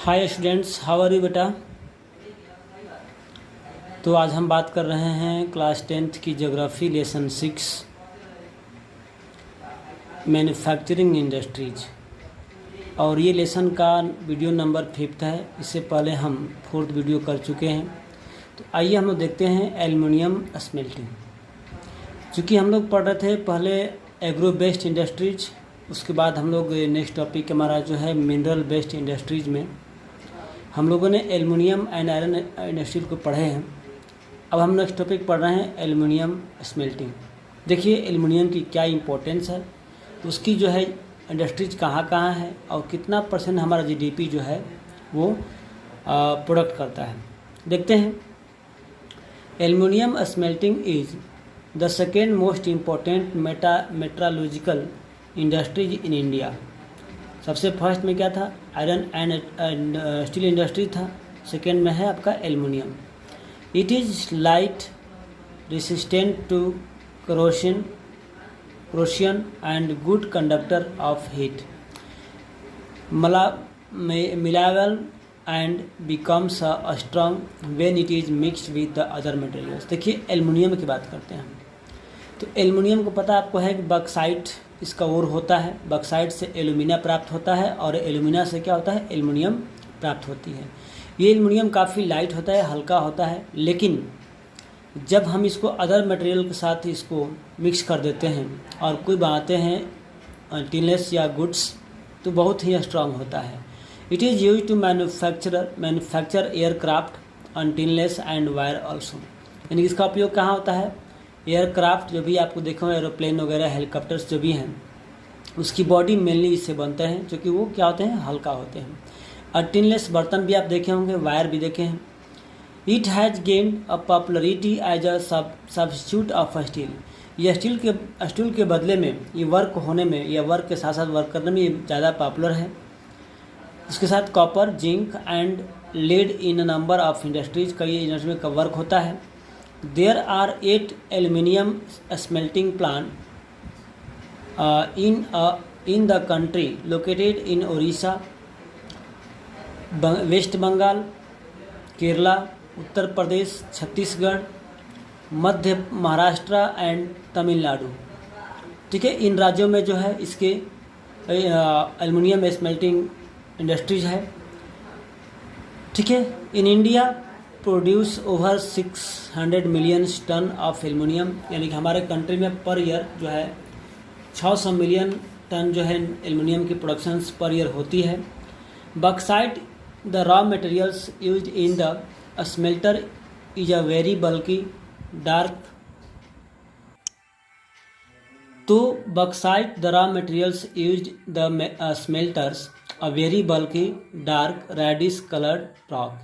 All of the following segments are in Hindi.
Hi students, how are you बेटा। तो आज हम बात कर रहे हैं क्लास 10th की ज्योग्राफी लेसन 6 मैन्युफैक्चरिंग इंडस्ट्रीज, और ये लेसन का वीडियो नंबर 5 है। इससे पहले हम 4th वीडियो कर चुके हैं। तो आइए हम लोग देखते हैं एल्युमिनियम स्मेल्टिंग। चूँकि हम लोग पढ़ रहे थे पहले एग्रो बेस्ड इंडस्ट्रीज, उसके बाद हम लोग नेक्स्ट टॉपिक हमारा जो है मिनरल बेस्ड इंडस्ट्रीज में हम लोगों ने एल्युमिनियम एंड आयरन इंडस्ट्री को पढ़े हैं। अब हम नेक्स्ट टॉपिक पढ़ रहे हैं एल्युमिनियम स्मेल्टिंग। देखिए एल्युमिनियम की क्या इंपॉर्टेंस है, उसकी जो है इंडस्ट्रीज कहाँ कहाँ है और कितना % हमारा जीडीपी जो है वो प्रोडक्ट करता है। देखते हैं। Aluminium smelting is the second most important metrological industries in India. सबसे फर्स्ट में क्या था, आयरन एंड स्टील इंडस्ट्री था। सेकेंड में है आपका aluminium. It is light resistant to corrosion and good conductor of heat, malleable and becomes strong when it is mixed with the other materials. देखिए एल्युमिनियम की बात करते हैं हम। तो एल्युमिनियम को पता आपको है कि बॉक्साइट इसका ओर होता है। बॉक्साइट से एल्यूमिना प्राप्त होता है और एल्यूमिना से क्या होता है, एल्युमिनियम प्राप्त होती है। ये एल्युमिनियम काफ़ी लाइट होता है, हल्का होता है, लेकिन जब हम इसको अदर मटेरियल के साथ इसको मिक्स कर देते हैं और कोई बनाते हैं टिनलेस या गुड्स, तो बहुत ही स्ट्रांग होता है। It is use to manufacture aircraft on stainless and wire also. यानी इसका उपयोग कहाँ होता है, एयरक्राफ्ट जो भी आपको देखो, एरोप्लेन वगैरह, हेलीकॉप्टर्स जो भी हैं, उसकी बॉडी मेनली इससे बनते हैं, क्योंकि वो क्या होते हैं, हल्का होते हैं। और टिनलेस बर्तन भी आप देखे होंगे, वायर भी देखे हैं। It has gained a popularity as a substitute of steel. ये स्टील के बदले में ये वर्क होने में, या वर्क के साथ साथ वर्क करने में ये ज़्यादा पॉपुलर है। उसके साथ copper, zinc and lead in number of industries, कई इंडस्ट्री में का वर्क होता है। There are 8 aluminum smelting plants in the country located in Orissa, West Bengal, Kerala, Uttar Pradesh, Chhattisgarh, Madhya Maharashtra and Tamil Nadu. ठीक है, इन राज्यों में जो है इसके एल्युमिनियम स्मेल्टिंग इंडस्ट्रीज है। ठीक है, in India produce over 600 million ton of aluminium, यानी कि हमारे कंट्री में पर ईयर जो है 600 मिलियन टन जो है एल्युमिनियम की प्रोडक्शंस पर ईयर होती है। Bauxite the raw materials used in the smelter is a very bulky dark. तो bauxite the raw materials used the smelters a very bulky dark reddish coloured rock,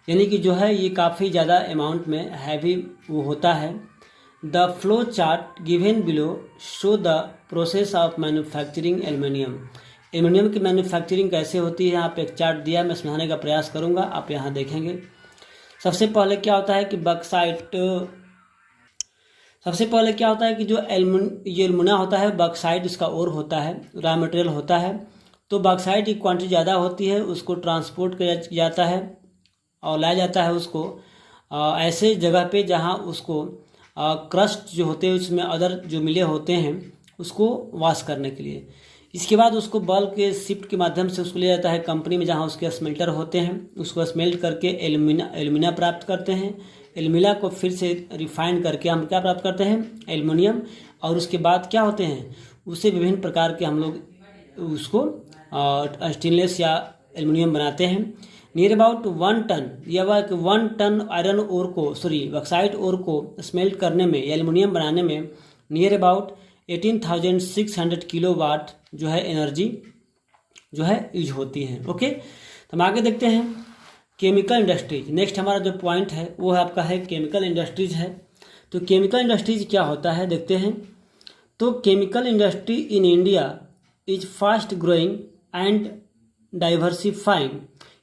यानी कि जो है ये काफ़ी ज़्यादा अमाउंट में हैवी वो होता है। The flow chart given below show the process of manufacturing aluminium. Aluminium की मैन्युफैक्चरिंग कैसे होती है, यहाँ पे एक चार्ट दिया है, मैं समझाने का प्रयास करूँगा, आप यहाँ देखेंगे। सबसे पहले क्या होता है कि जो एल्युमिना होता है, बॉक्साइट इसका ओर होता है, रॉ मटेरियल होता है। तो बॉक्साइट की क्वांटिटी ज़्यादा होती है, उसको ट्रांसपोर्ट किया जाता है और लाया जाता है उसको ऐसे जगह पे जहाँ उसको क्रस्ट जो होते हैं उसमें अदर जो मिले होते हैं उसको वॉश करने के लिए। इसके बाद उसको बल्क के शिफ्ट के माध्यम से उसको ले जाता है कंपनी में, जहाँ उसके स्मेल्टर होते हैं, उसको स्मेल्ट करके एल्युमिना प्राप्त करते हैं। एल्युमिना को फिर से रिफाइन करके हम क्या प्राप्त करते हैं, एल्युमिनियम। और उसके बाद क्या होते हैं, उससे विभिन्न प्रकार के हम लोग उसको स्टेनलेस या एल्युमिनियम बनाते हैं। नियर अबाउट 1 टन, यह 1 टन आयरन ओर को बॉक्साइट ओर को स्मेल्ट करने में, एल्युमिनियम बनाने में नियर अबाउट 18,600 किलोवाट जो है एनर्जी जो है यूज होती है। ओके, तो हम आगे देखते हैं केमिकल इंडस्ट्रीज। नेक्स्ट हमारा जो पॉइंट है वो है आपका है केमिकल इंडस्ट्रीज है। तो केमिकल इंडस्ट्रीज क्या होता है देखते हैं। तो chemical industry in India is fast growing and diversifying,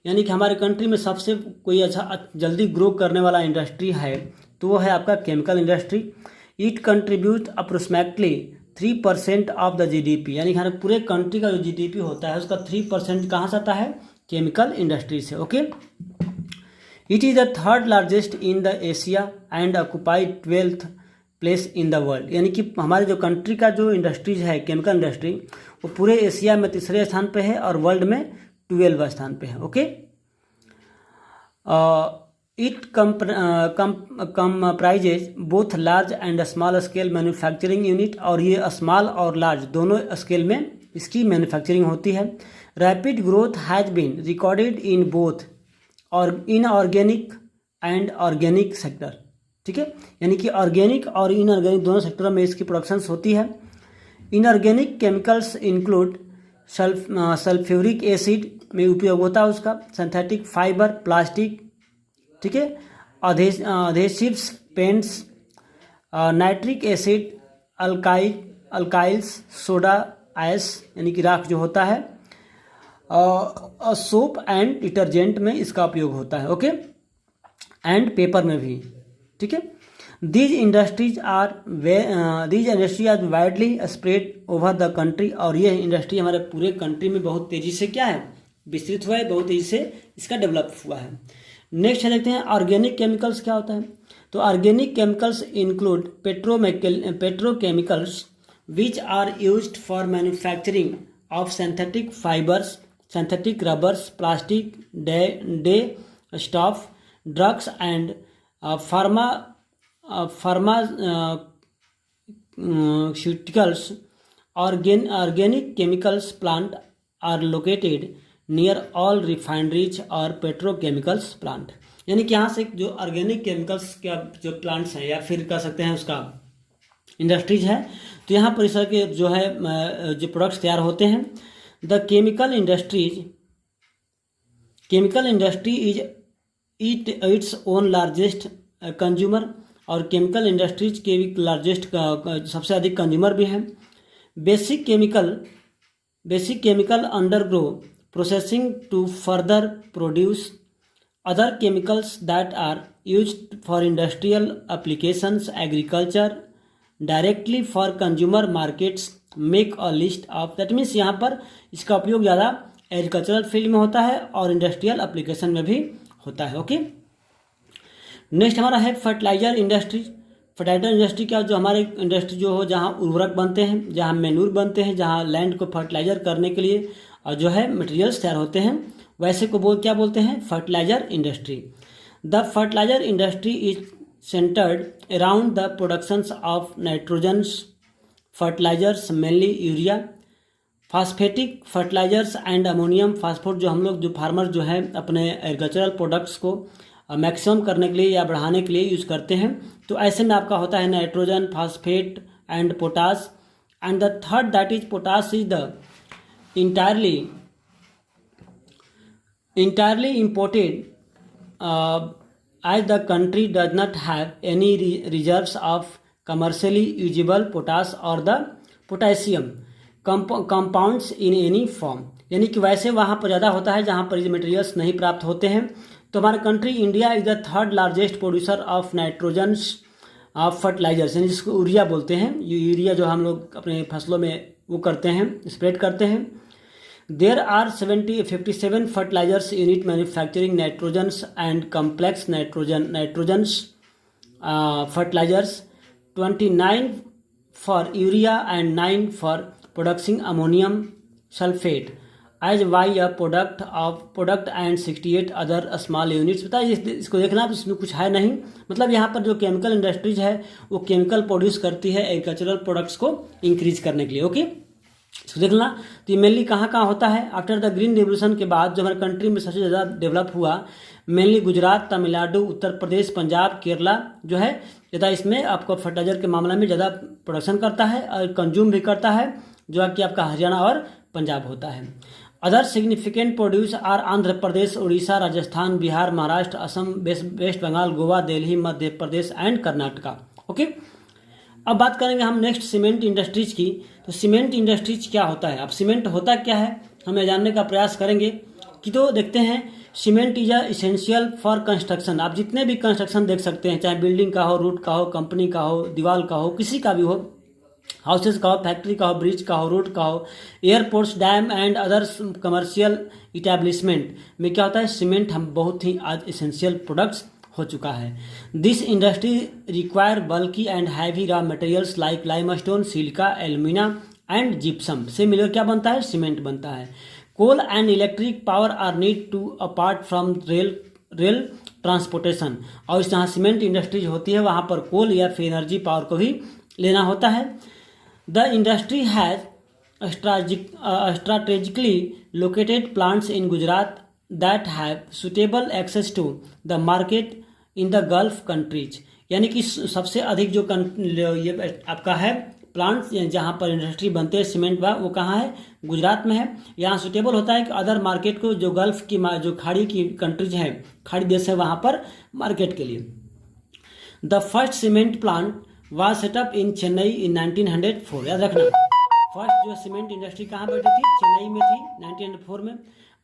यानी कि हमारे कंट्री में सबसे कोई अच्छा जल्दी ग्रो करने वाला इंडस्ट्री है तो वो है आपका chemical industry. It contribute approximately 3% of the GDP, यानी कि हमारे पूरे कंट्री का जो जीडीपी होता है उसका 3% कहाँ से आता है, केमिकल इंडस्ट्री से। Okay, it is the third largest in the Asia and occupied 12th place in the world. यानी कि हमारे जो कंट्री का जो इंडस्ट्रीज है केमिकल इंडस्ट्री, वो पूरे एशिया में तीसरे स्थान पे है और वर्ल्ड में 12वें स्थान पे है। Okay, it comprises both large and small scale manufacturing unit, और ये स्मॉल और लार्ज दोनों स्केल में इसकी मैन्युफैक्चरिंग होती है। Rapid growth has been recorded in both और इनऑर्गेनिक एंड ऑर्गेनिक सेक्टर। ठीक है, यानी कि ऑर्गेनिक और इनऑर्गेनिक दोनों सेक्टरों में इसकी प्रोडक्शंस होती है। Inorganic chemicals include sulphuric acid में उपयोग होता है उसका, सिंथेटिक फाइबर, प्लास्टिक, ठीक है, adhesives, paints, nitric acid, alkyls, soda ash यानी कि राख जो होता है, सोप एंड डिटर्जेंट में इसका उपयोग होता है। ओके, एंड पेपर में भी। ठीक है, these industries are widely spread over the country, और ये इंडस्ट्री हमारे पूरे कंट्री में बहुत तेज़ी से क्या है, विस्तृत हुआ है, बहुत तेज़ी से इसका डेवलप हुआ है। नेक्स्ट देखते हैं ऑर्गेनिक केमिकल्स क्या होता है। तो organic chemicals include petrochemicals which are used for manufacturing of synthetic fibres, synthetic rubbers, plastic, dye stuff, drugs and pharmaceuticals. Organic chemicals plant are located near all refineries और petrochemicals plant। यानी कि यहाँ से जो ऑर्गेनिक केमिकल्स का जो प्लांट्स हैं या फिर कह सकते हैं उसका इंडस्ट्रीज है, तो यहाँ पर इस तरह के जो है जो प्रोडक्ट्स तैयार होते हैं। The chemical industry is its own largest consumer, और केमिकल इंडस्ट्रीज के भी लार्जेस्ट सबसे अधिक कंज्यूमर भी हैं। Basic chemical undergo processing to further produce other chemicals that are used for industrial applications, agriculture, directly for consumer markets. Make a list of, that means यहाँ पर इसका उपयोग ज़्यादा एग्रीकल्चरल फील्ड में होता है और इंडस्ट्रियल एप्लीकेशन में भी होता है। ओके, नेक्स्ट हमारा है फर्टिलाइजर इंडस्ट्री। फर्टिलाइजर इंडस्ट्री क्या, जो हमारे इंडस्ट्री जो हो जहाँ उर्वरक बनते हैं, जहाँ मैन्यूर बनते हैं, जहाँ लैंड को फर्टिलाइजर करने के लिए और जो है मटेरियल्स तैयार होते हैं, वैसे को क्या बोलते हैं, fertiliser industry. The fertiliser industry is centred around the productions of nitrogens fertilisers, mainly urea, phosphatic fertilisers and ammonium phosphate, जो हम लोग जो फार्मर जो है अपने एग्रीकल्चरल प्रोडक्ट्स को मैक्सिमम करने के लिए या बढ़ाने के लिए यूज़ करते हैं। तो ऐसे में आपका होता है nitrogen, phosphate and potash. And the third that is potash is the entirely imported as the country does not have any reserves of commercially usable potash or the potassium compounds in any form। यानी कि वैसे वहाँ पर ज़्यादा होता है जहाँ पर ये मटेरियल्स नहीं प्राप्त होते हैं। तो हमारा country India is the third largest producer of nitrogens of fertilisers, यानी जिसको यूरिया बोलते हैं। ये यूरिया जो हम लोग अपने फसलों में वो करते हैं, स्प्रेड करते हैं। There are 57 fertilizers unit manufacturing nitrogens and complex nitrogens fertilizers, 29 for urea and 9 for producing ammonium sulfate as by a product and 68 other small units। बताइए इसको देखना, तो इसमें कुछ है नहीं, मतलब यहाँ पर जो केमिकल इंडस्ट्रीज है वो केमिकल प्रोड्यूस करती है एग्रीकल्चरल प्रोडक्ट्स को इंक्रीज करने के लिए। ओके, इसको देखना। तो ये मेनली कहाँ होता है, आफ्टर द ग्रीन रेवोल्यूशन के बाद जो हमारे कंट्री में सबसे ज़्यादा डेवलप हुआ, मेनली गुजरात, तमिलनाडु, उत्तर प्रदेश, पंजाब, केरला जो है ज़्यादा इसमें आपको फर्टिलाइजर के मामले में ज़्यादा प्रोडक्शन करता है और कंज्यूम भी करता है, जो कि आपका हरियाणा और पंजाब होता है। Other significant produce are Andhra Pradesh, Orissa, Rajasthan, Bihar, Maharashtra, Assam, West Bengal, Goa, Delhi, Madhya Pradesh and Karnataka. Okay, अब बात करेंगे हम नेक्स्ट सीमेंट इंडस्ट्रीज की। तो सीमेंट इंडस्ट्रीज क्या होता है, अब सीमेंट होता क्या है हमें जानने का प्रयास करेंगे कि तो देखते हैं। Cement is essential for construction. आप जितने भी कंस्ट्रक्शन देख सकते हैं, चाहे बिल्डिंग का हो, रोड का हो, कंपनी का हो, दीवार का हो, किसी का भी हो, हाउसेस का हो, फैक्ट्री का हो, ब्रिज का हो, रोड का हो, airports, dam and others commercial establishment में क्या होता है, सीमेंट हम बहुत ही आज एसेंशियल प्रोडक्ट्स हो चुका है। This industry require bulky and heavy raw materials like limestone, silica, alumina and gypsum से मिलकर क्या बनता है, सीमेंट बनता है। Coal and electric power are need to apart from rail transportation, और जहाँ सीमेंट इंडस्ट्रीज होती है वहाँ पर कोल या फिर एनर्जी पावर को भी लेना होता है। The industry has strategically located plants in Gujarat that have suitable access to the market in the Gulf countries, यानी कि सबसे अधिक जो ये आपका है प्लांट्स जहाँ पर इंडस्ट्री बनते हैं सीमेंट का, वो कहाँ है, गुजरात में है। यहाँ सुटेबल होता है कि अदर मार्केट को, जो गल्फ की जो खाड़ी की कंट्रीज हैं, खाड़ी देश है, वहाँ पर मार्केट के लिए। The first cement plant was set up in Chennai in 1904, याद रखना फर्स्ट जो सीमेंट इंडस्ट्री कहाँ बैठी थी, चेन्नई में थी 1904 में।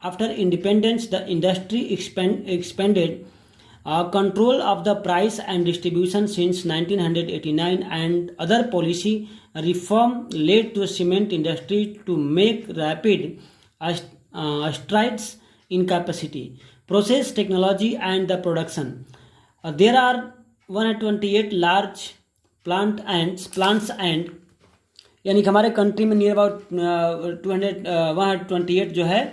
After independence the industry expanded control of the price and distribution since 1989 and other policy reform led to cement industry to make rapid strides in capacity, process technology and the production. There are 128 large plants and यानी कि हमारे कंट्री में नियर अबाउट 128 जो है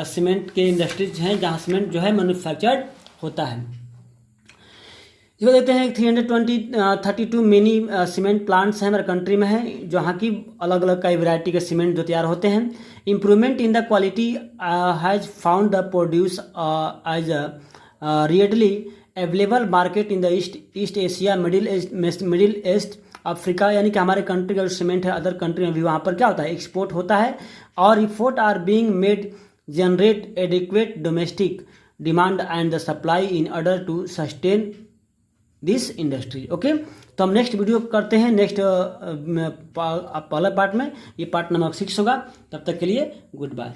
सीमेंट के इंडस्ट्रीज हैं जहाँ सीमेंट जो है मैन्युफैक्चर्ड होता है। इसको देखते हैं 332 मिनी सीमेंट प्लांट्स हैं हमारे कंट्री में है, जहाँ की अलग अलग कई वैरायटी के सीमेंट जो तैयार होते हैं। Improvement in the quality has found the produce as readily available market in the East Asia, Middle East, Africa, यानी कि हमारे कंट्री का जो सीमेंट है अदर कंट्री में भी वहाँ पर क्या होता है, एक्सपोर्ट होता है। और effort are being made generate adequate domestic demand and the supply in order to sustain this industry. Okay, तो हम नेक्स्ट वीडियो करते हैं, नेक्स्ट पहला पार्ट में, ये पार्ट नंबर 6 होगा। तब तक के लिए गुड बाय।